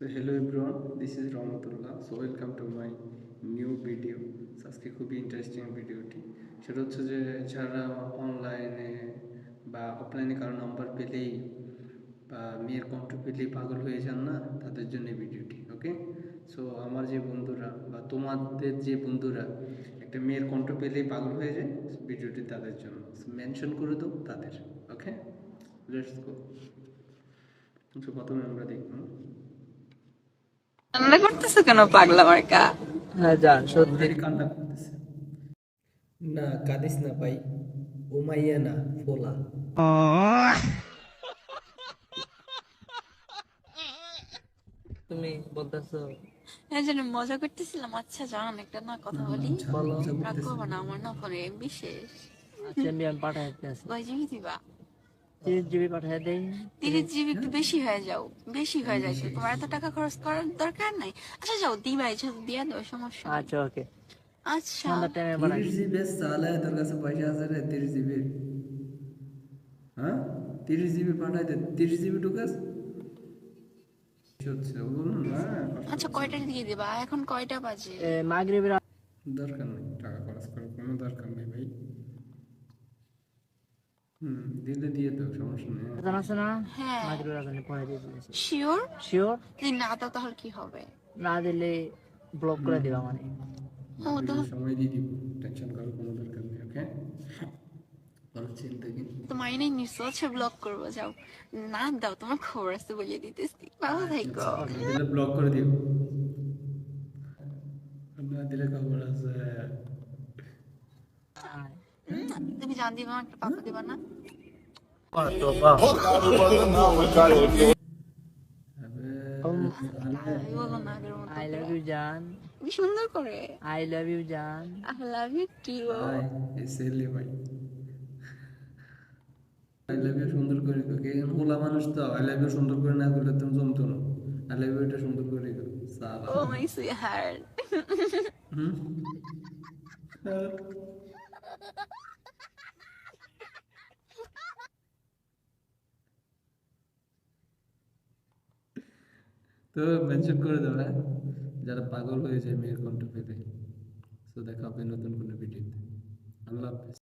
So hello everyone, this is Rahmatullah. So welcome to my new video. আজকে খুবই interesting ভিডিওটি। সেটা হচ্ছে যে যারা অনলাইনে বা অফলাইনে কারো নাম্বার পেলেই বা মেয়ের কণ্ঠ পেলেই পাগল হয়ে যান না, তাদের জন্য এই ভিডিওটি। ওকে, সো আমার যে বন্ধুরা বা তোমাদের যে বন্ধুরা একটা মেয়ের কণ্ঠ পেলেই পাগল হয়ে যায়, ভিডিওটি তাদের জন্য। মেনশন করে দাও তাদের। ওকে, লেটস গো। সো প্রথমে আমরা দেখব কান্না করতেছো কেন পাগলা মার্কা? হ্যাঁ জান সত্যি কান্না করতেছে। না কাঁদিস না ভাই, উমাইয়া না ফোলা। তুমি বলতেছো হ্যাঁ জানি মজা করতেছিলাম। আচ্ছা জান একটা না কথা বলি, বলো। রাগ করবো না, আমার না ফোনে এমবি শেষ। আচ্ছা আমি পাঠাইতে আছি কয় জিবি দিবা? 30 GB পাঠাই দেই 30 জিবি একটু বেশি হয়ে যাও, বেশি হয়ে যায় তো, তোমার এত টাকা খরচ করার দরকার নাই। আচ্ছা যাও দিবা, ইচ্ছা দিয়ে দাও, সমস্যা নেই। আচ্ছা ওকে আচ্ছা সন্ধ্যার টাইমে পাঠাই 30 জিবি চালায় তোর কাছে পয়সা আছে রে? 30 জিবি? হ্যাঁ, 30 জিবি পাঠাইতে 30 জিবি ঢুকাস হচ্ছে বলুন না। আচ্ছা কয়টা দিয়ে দিবা? এখন কয়টা বাজে? মাগরিবের দরকার নেই টাকা খরচ করার, কোনো দরকার নেই ভাই। দিলে দিয়ে দাও, সমস্যা নেই। আজান আছে না হ্যাঁ মাগরিবের আজানে পড়াই দিয়ে দিয়েছি শিওর? শিওর যদি না দাও তাহলে কি হবে? না দিলে ব্লক করে দিবা মানে ও তো সময় দিয়ে দিব, টেনশন করার কোনো দরকার নেই। ওকে, কোনো চিন্তা কি? তো মাইনে নিশ্চয় হচ্ছে ব্লক করবো, যাও না দাও, তোমার খবর আছে বলিয়ে দিতেছি, ভালো থাকো। দিলে ব্লক করে দিও, না দিলে খবর আছে। তুমি জান দিবা, একটা পাপা দিবা না? আমি বলো না আগের মতো আই লাভ করে। ইউ জান কি সুন্দর করে। আই লাভ ইউ জান আই লাভ ইউ টু। ভাই এসেলে ভাই, আই লাভ ইউ সুন্দর করে কো, কে হোলা মানুষ তো আই লাভ ইউ সুন্দর করে না করলে তুমি জমতো না। আই লাভ ইউ এটা সুন্দর করে কো সালা। ও মাই সুইট হার্ট। হুম, তো মেনশন করে দেবে যারা পাগল হয়ে যায় মেয়ের কণ্ঠ পেতে। তো দেখা হবে নতুন কোনো ভিডিওতে। আল্লাহ হাফেজ।